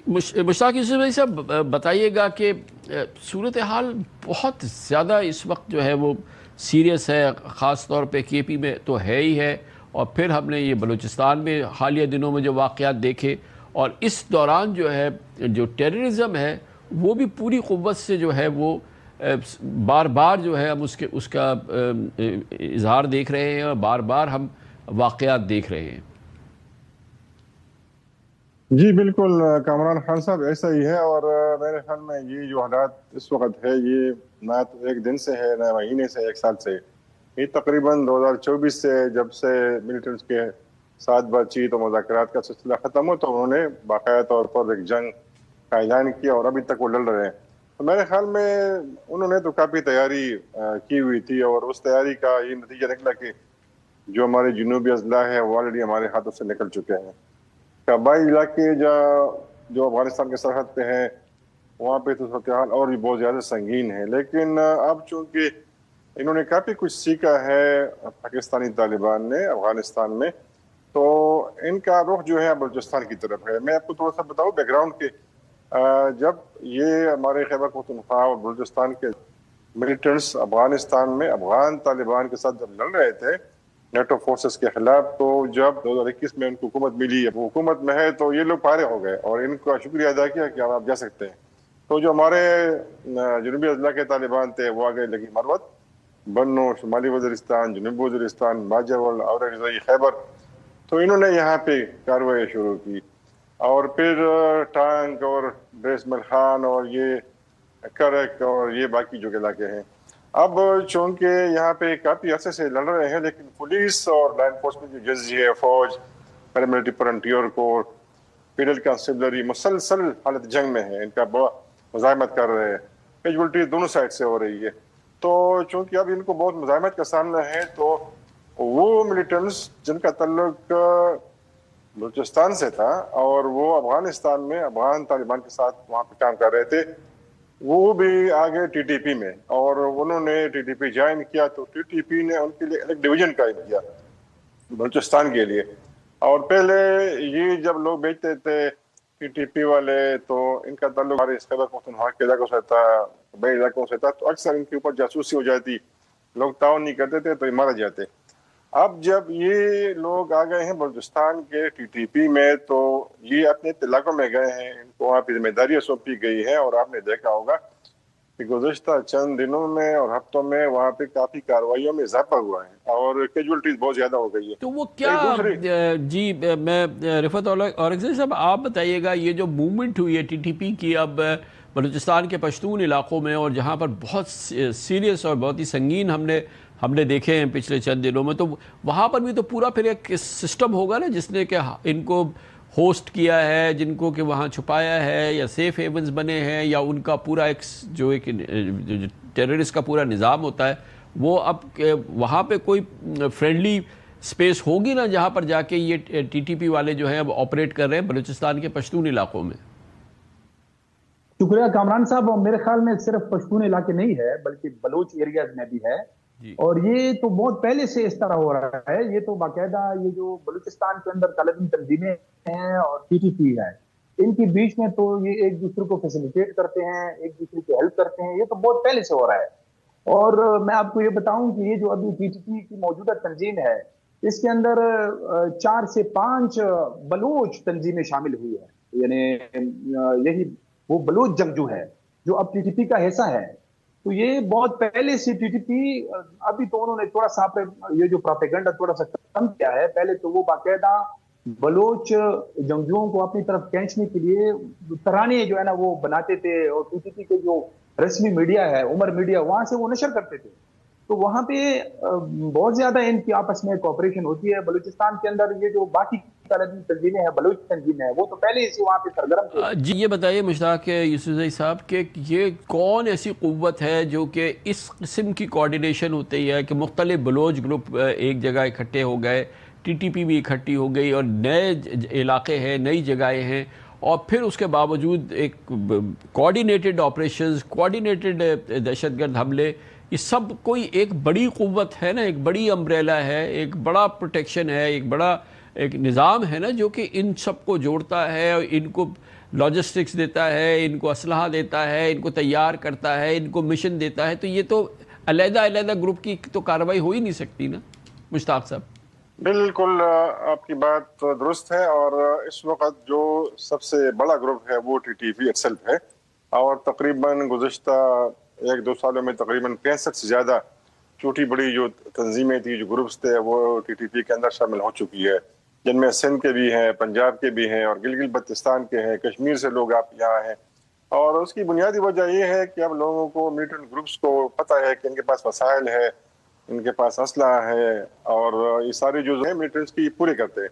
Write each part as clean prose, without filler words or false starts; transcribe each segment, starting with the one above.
مشتاق یوسف بھائی صاحب بتائیے گا کہ صورتحال بہت زیادہ اس وقت جو ہے وہ سیریس ہے، خاص طور پہ کے پی میں تو ہے ہی ہے، اور پھر ہم نے یہ بلوچستان میں حالیہ دنوں میں جو واقعات دیکھے، اور اس دوران جو ہے جو ٹیررزم ہے وہ بھی پوری قوت سے جو ہے وہ بار بار جو ہے ہم اس کا اظہار دیکھ رہے ہیں، اور بار بار ہم واقعات دیکھ رہے ہیں۔ جی بالکل کامران خان صاحب، ایسا ہی ہے، اور میرے خیال میں یہ جو حالات اس وقت ہے یہ نہ تو ایک دن سے ہے، نہ مہینے سے، ایک سال سے، یہ تقریباً 2024 سے جب سے ملیٹنٹس کے ساتھ بات چیت اور مذاکرات کا سلسلہ ختم ہو تو انہوں نے باقاعدہ طور پر ایک جنگ کا اعلان کیا، اور ابھی تک وہ لڑ رہے ہیں۔ تو میرے خیال میں انہوں نے تو کافی تیاری کی ہوئی تھی، اور اس تیاری کا یہ نتیجہ نکلا کہ جو ہمارے جنوبی اضلاع ہے وہ آلریڈی ہمارے ہاتھوں سے نکل چکے ہیں۔ قبائلی علاقے جو افغانستان کے سرحد پہ ہیں وہاں پہ تو صورتحال اور بھی بہت زیادہ سنگین ہے، لیکن اب چونکہ انہوں نے کافی کچھ سیکھا ہے پاکستانی طالبان نے افغانستان میں، تو ان کا رخ جو ہے بلوچستان کی طرف ہے۔ میں آپ کو تھوڑا سا بتاؤں بیک گراؤنڈ کہ جب یہ ہمارے خیبر پختونخوا اور بلوچستان کے ملیٹنٹس افغانستان میں افغان طالبان کے ساتھ جب لڑ رہے تھے نیٹو فورسز کے خلاف، تو جب 2021 میں ان کو حکومت ملی، اب حکومت میں ہے تو یہ لوگ پارے ہو گئے اور ان کا شکریہ ادا کیا کہ آپ جا سکتے ہیں۔ تو جو ہمارے جنوبی اضلاع کے طالبان تھے وہ آگے لگی مروت، بنو، شمالی وزیرستان، جنوبی وزیرستان، باجوڑ، اورزائی، خیبر، تو انہوں نے یہاں پہ کارروائی شروع کی، اور پھر ٹانک اور بیس ملخان اور یہ کرک اور یہ باقی جو علاقے ہیں، اب چونکہ یہاں پہ کافی عرصے سے لڑ رہے ہیں، لیکن پولیس اور لا انفورسمنٹ جو جزیہ ہے، فوج، پیراملٹری فرنٹیئر کور، پیڈل کانسٹیبلری مسلسل حالت جنگ میں ہے، ان کا بہت مزاحمت کر رہے ہیں، کیجولٹی دونوں سائڈ سے ہو رہی ہے۔ تو چونکہ اب ان کو بہت مزاحمت کا سامنا ہے، تو وہ ملیٹنٹس جن کا تعلق بلوچستان سے تھا اور وہ افغانستان میں افغان طالبان کے ساتھ وہاں پہ کام کر رہے تھے، وہ بھی آگے ٹی ٹی پی میں، اور انہوں نے ٹی ٹی پی جوائن کیا، تو ٹی ٹی پی نے ان کے لیے الگ ڈویژن قائم کیا بلوچستان کے لیے۔ اور پہلے یہ جب لوگ بیچتے تھے ٹی ٹی پی والے، تو ان کا تعلق ہمارے خیبر پختونخوا کے علاقوں سے تھا، بڑے علاقوں سے تھا، تو اکثر ان کے اوپر جاسوسی ہو جاتی، لوگ تعاون نہیں کرتے تھے تو یہ مارا جاتے۔ اب جب یہ لوگ آ گئے ہیں بلوچستان کے ٹی ٹی پی میں، تو یہ اپنے علاقوں میں گئے ہیں، ان کو وہاں پہ ذمہ داریاں سونپی گئی ہیں، اور آپ نے دیکھا ہوگا کہ گزشتہ چند دنوں میں اور ہفتوں میں وہاں پہ کافی کارروائیوں میں اضافہ ہوا ہے، اور کیجولٹیز بہت زیادہ ہو گئی ہے۔ تو وہ کیا جی میں رفعت اورکزئی صاحب آپ بتائیے گا، یہ جو موومنٹ ہوئی ہے ٹی ٹی پی کی اب بلوچستان کے پشتون علاقوں میں، اور جہاں پر بہت سیریس اور بہت ہی سنگین ہم نے دیکھے ہیں پچھلے چند دنوں میں، تو وہاں پر بھی تو پورا پھر ایک سسٹم ہوگا نا جس نے کہ ان کو ہوسٹ کیا ہے، جن کو کہ وہاں چھپایا ہے، یا سیف ہیونز بنے ہیں، یا ان کا پورا ایک ٹیررسٹ کا پورا نظام ہوتا ہے، وہ اب وہاں پہ کوئی فرینڈلی سپیس ہوگی نا جہاں پر جا کے یہ ٹی ٹی پی والے جو ہیں اب آپریٹ کر رہے ہیں بلوچستان کے پشتون علاقوں میں؟ شکریہ کامران صاحب، میرے خیال میں صرف پشتون علاقے نہیں ہے بلکہ بلوچ ایریاز میں بھی ہے، اور یہ تو بہت پہلے سے اس طرح ہو رہا ہے۔ یہ تو باقاعدہ یہ جو بلوچستان کے اندر طالبی تنظیمیں ہیں اور ٹی ٹی پی ہے، ان کے بیچ میں تو یہ ایک دوسرے کو فیسیلیٹیٹ کرتے ہیں، ایک دوسرے کی ہیلپ کرتے ہیں، یہ تو بہت پہلے سے ہو رہا ہے۔ اور میں آپ کو یہ بتاؤں کہ یہ جو ابھی ٹی ٹی پی کی موجودہ تنظیم ہے، اس کے اندر 4 سے 5 بلوچ تنظیمیں شامل ہوئی ہیں، یعنی یہی وہ بلوچ جنگجو ہے جو اب ٹی ٹی پی کا حصہ ہے۔ تو یہ بہت پہلے سے ٹی ٹی پی، ابھی تو انہوں نے تھوڑا سا یہ جو پروپیگنڈا تھوڑا سا کم کیا ہے، پہلے تو وہ باقاعدہ بلوچ جنگجوؤں کو اپنی طرف کھینچنے کے لیے ترانے جو ہے نا وہ بناتے تھے، اور ٹی ٹی پی کے جو رسمی میڈیا ہے، عمر میڈیا، وہاں سے وہ نشر کرتے تھے۔ تو وہاں پہ بہت زیادہ ان کی آپس میں کوآپریشن ہوتی ہے۔ بلوچستان کے اندر یہ جو باقی تنظیمیں ہیں، بلوچ تنظیمیں ہیں، وہ تو پہلے سے وہاں پہ سرگرم تھے۔ جی یہ بتائیے مشتاق یوسفزئی صاحب کہ یہ کون ایسی قوت ہے جو کہ اس قسم کی کوارڈینیشن ہوتی ہے کہ مختلف بلوچ گروپ ایک جگہ اکٹھے ہو گئے، ٹی ٹی پی بھی اکٹھی ہو گئی، اور نئے علاقے ہیں، نئی جگہیں ہیں، اور پھر اس کے باوجود ایک کوارڈینیٹڈ آپریشنز، کوارڈینیٹڈ دہشت گرد حملے، یہ سب کوئی ایک بڑی قوت ہے نا، ایک بڑی امبریلا ہے، ایک بڑا پروٹیکشن ہے، ایک بڑا ایک نظام ہے نا جو کہ ان سب کو جوڑتا ہے اور ان کو لاجسٹکس دیتا ہے, ان کو اسلحہ دیتا ہے, ان کو تیار کرتا ہے, ان کو مشن دیتا ہے, تو یہ تو علیحدہ علیحدہ گروپ کی تو کارروائی ہو ہی نہیں سکتی نا مشتاق صاحب. بالکل آپ کی بات درست ہے, اور اس وقت جو سب سے بڑا گروپ ہے وہ ٹی ٹی پی ایٹسیلف ہے, اور تقریباً گزشتہ 1-2 سالوں میں تقریباً 65 سے زیادہ چھوٹی بڑی جو تنظیمیں تھی, جو گروپس تھے, وہ ٹی ٹی پی کے اندر شامل ہو چکی ہے, جن میں سندھ کے بھی ہیں, پنجاب کے بھی ہیں, اور گلگت بلتستان کے ہیں, کشمیر سے لوگ آپ یہاں ہیں. اور اس کی بنیادی وجہ یہ ہے کہ اب لوگوں کو ملیٹنٹ گروپس کو پتہ ہے کہ ان کے پاس وسائل ہے, ان کے پاس اسلحہ ہے, اور یہ ساری جو ہے ملیٹنٹس کی پورے کرتے ہیں.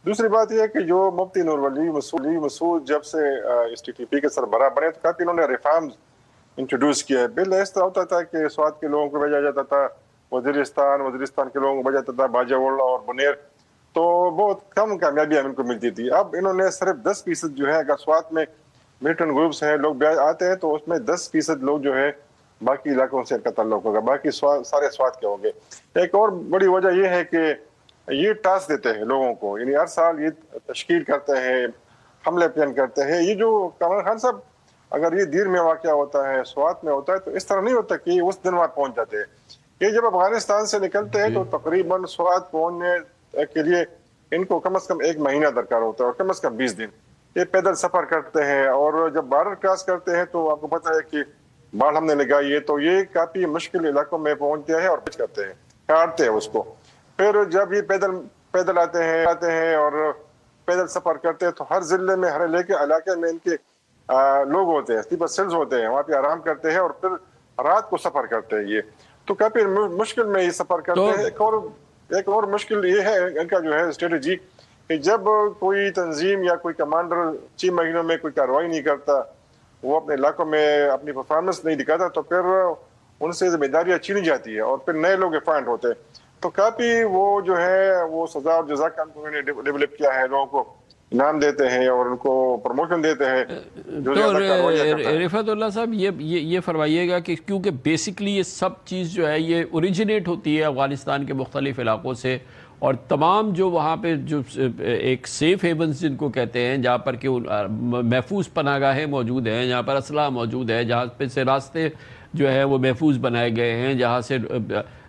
دوسری بات یہ ہے کہ جو مفتی نور ولی مسعود جب سے اس ٹی ٹی پی کے سربراہ بنے تو کافی انہوں نے ریفارمز انٹروڈیوس کیا ہے. بل اس طرح ہوتا تھا کہ سوات کے لوگوں کو بھیجا جاتا تھا وزیرستان کے لوگوں کو بھیجا جاتا تھا باجوڑ اور بنیر, تو بہت کم کامیابیاں ان کو ملتی تھی. اب انہوں نے صرف 10% جو ہے, اگر سوات میں ملیٹنٹ گروپس ہیں, لوگ آتے ہیں تو اس میں 10% لوگ جو ہے باقی علاقوں سے ان کا تعلق ہوگا, باقی سارے سوات کے ہوں گے. ایک اور بڑی وجہ یہ ہے کہ یہ ٹاسک دیتے ہیں لوگوں کو, یعنی ہر سال یہ تشکیل کرتے ہیں, حملے پلان کرتے ہیں. یہ جو کامران خان صاحب, اگر یہ دیر میں واقعہ ہوتا ہے, سوات میں ہوتا ہے, تو اس طرح نہیں ہوتا کہ اس دن وہاں پہنچ جاتے ہیں. یہ جب افغانستان سے نکلتے ہیں تو تقریباً سوات پہنچنے کے لیے ان کو کم از کم 1 مہینہ درکار ہوتا ہے, اور کم از کم 20 دن یہ پیدل سفر کرتے ہیں. اور جب بارڈر کراس کرتے ہیں تو آپ کو پتہ ہے کہ باڑ ہم نے لگائی ہے, تو یہ کافی مشکل علاقوں میں پہنچتے ہیں اور کچھ کرتے ہیں, کاٹتے ہیں اس کو. پھر جب یہ پیدل آتے ہیں اور پیدل سفر کرتے ہیں, تو ہر ضلع میں, ہر علاقے میں ان کے لوگ ہوتے ہیں, سلیپر سیلز ہوتے ہیں, وہاں پہ آرام کرتے ہیں اور پھر رات کو سفر کرتے ہیں. یہ تو کافی مشکل میں یہ سفر کرتے ہیں. ایک اور مشکل یہ ہے ان کا جو ہے اسٹریٹجی, کہ جب کوئی تنظیم یا کوئی کمانڈر 6 مہینوں میں کوئی کارروائی نہیں کرتا, وہ اپنے علاقوں میں اپنی پرفارمنس نہیں دکھاتا, تو پھر ان سے ذمہ داریاں چھینی جاتی ہے اور پھر نئے لوگ اپائنٹ ہوتے ہیں. تو کافی وہ جو ہے وہ سزا اور جزا کا انہوں نے ڈیولپ کیا ہے, لوگوں کو انعام دیتے ہیں اور ان کو پروموشن دیتے ہیں جو تو زیادہ کارروائیاں کرتا ہے. رفعت اللہ صاحب, یہ فرمائیے گا کہ کیونکہ بیسکلی یہ سب چیز جو ہے یہ اوریجنیٹ ہوتی ہے افغانستان کے مختلف علاقوں سے, اور تمام جو وہاں پہ جو ایک سیف ہیونز جن کو کہتے ہیں, جہاں پر کہ محفوظ پناہ گاہیں موجود ہیں, جہاں پر اسلحہ موجود ہے, جہاں پہ سے راستے جو ہے وہ محفوظ بنائے گئے ہیں, جہاں سے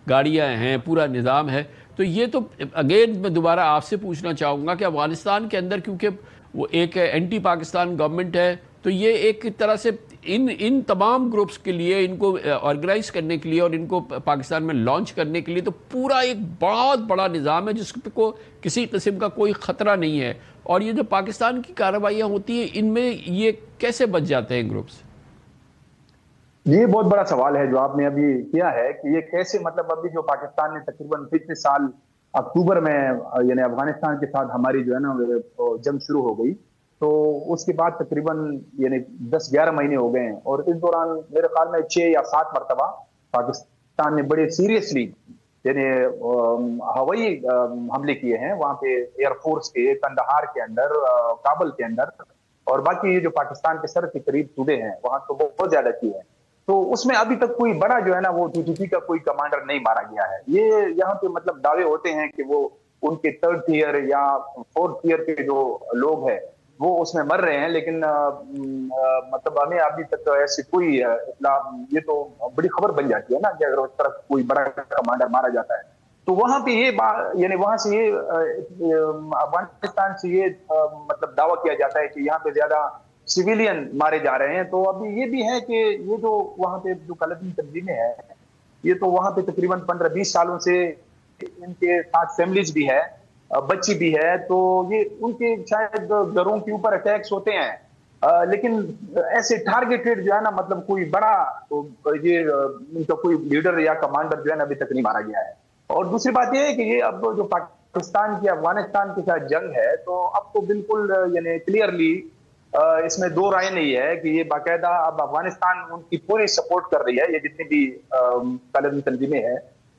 گاڑیاں ہیں, پورا نظام ہے. تو یہ تو اگین میں دوبارہ آپ سے پوچھنا چاہوں گا کہ افغانستان کے اندر کیونکہ وہ ایک اینٹی پاکستان گورنمنٹ ہے, تو یہ ایک طرح سے ان تمام گروپس کے لیے, ان کو آرگنائز کرنے کے لیے اور ان کو پاکستان میں لانچ کرنے کے لیے تو پورا ایک بہت بڑا نظام ہے جس کو کسی قسم کا کوئی خطرہ نہیں ہے. اور یہ جو پاکستان کی کارروائیاں ہوتی ہیں, ان میں یہ کیسے بچ جاتے ہیں گروپس؟ یہ بہت بڑا سوال ہے جو آپ نے ابھی کیا ہے کہ یہ کیسے, مطلب ابھی جو پاکستان نے تقریباً پچھلے سال اکتوبر میں یعنی افغانستان کے ساتھ ہماری جو ہے نا جنگ شروع ہو گئی, تو اس کے بعد تقریباً یعنی 10-11 مہینے ہو گئے ہیں, اور اس دوران میرے خیال میں 6 یا 7 مرتبہ پاکستان نے بڑے سیریسلی یعنی ہوائی حملے کیے ہیں وہاں پہ, ایئر فورس کے, کندہار کے اندر, کابل کے اندر, اور باقی یہ جو پاکستان کے سرحد کے قریب صوبے ہیں وہاں تو بہت زیادہ کیے ہیں. تو اس میں ابھی تک کوئی بڑا جو ہے نا وہ ٹی ٹی پی کا کوئی کمانڈر نہیں مارا گیا ہے. یہ یہاں پہ مطلب دعوے ہوتے ہیں کہ وہ ان کے 3rd ٹیئر یا 4th ٹیئر کے جو لوگ ہیں وہ اس میں مر رہے ہیں, لیکن مطلب ہمیں ابھی تک ایسی کوئی اطلاع, یہ تو بڑی خبر بن جاتی ہے نا کہ اگر اس طرف کوئی بڑا کمانڈر مارا جاتا ہے تو وہاں پہ یہ یعنی وہاں سے یہ افغانستان سے یہ مطلب دعویٰ کیا جاتا ہے کہ یہاں پہ زیادہ سویلین مارے جا رہے ہیں. تو ابھی یہ بھی ہے کہ یہ جو وہاں پہ جو کلبی تنظیمیں ہیں, یہ تو وہاں پہ تقریباً 15-20 سالوں سے ان کے ساتھ فیملیز بھی ہے, بچی بھی ہے, تو یہ ان کے شاید گھروں کے اوپر اٹیکس ہوتے ہیں, لیکن ایسے ٹارگیٹڈ جو ہے نا مطلب کوئی بڑا یہ ان کا کوئی لیڈر یا کمانڈر جو ہے نا ابھی تک نہیں مارا گیا ہے. اور دوسری بات یہ ہے کہ یہ اب جو پاکستان کی افغانستان کے ساتھ جنگ ہے, تو اب تو بالکل یعنی کلیئرلی اس میں 2 رائے نہیں ہے کہ یہ باقاعدہ اب افغانستان ان کی پوری سپورٹ کر رہی ہے. یہ جتنی بھی طالبی تنظیمیں ہیں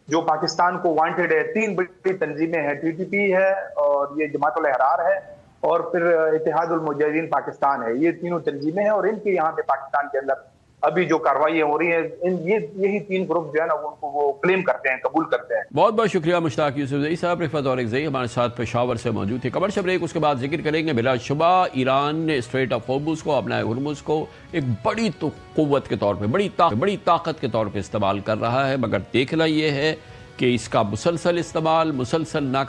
جو پاکستان کو وانٹڈ ہے, 3 بڑی تنظیمیں ہیں, ٹی ٹی پی ہے اور یہ جماعت الاحرار ہے اور پھر اتحاد المجاہدین پاکستان ہے. یہ تینوں تنظیمیں ہیں اور ان کے یہاں پہ پاکستان کے اندر ابھی جو کارروائیاں ہو رہی ہیں یہی 3 گروپ جو ہے نا ان کو وہ کلیم کرتے ہیں، قبول کرتے ہیں۔ بہت بہت شکریہ مشتاق یوسفزئی صاحب۔ رفعت اورکزئی ہمارے ساتھ پشاور سے موجود تھے۔ کمرشل بریک، اس کے بعد ذکر کریں گے بلا شبہ ایران نے اسٹریٹ آف ہورمز کو، اپنا ہرمز کو ایک بڑی قوت کے طور پہ، بڑی طاقت کے طور پہ استعمال کر رہا ہے، مگر دیکھنا یہ ہے کہ اس کا مسلسل استعمال، مسلسل ناکام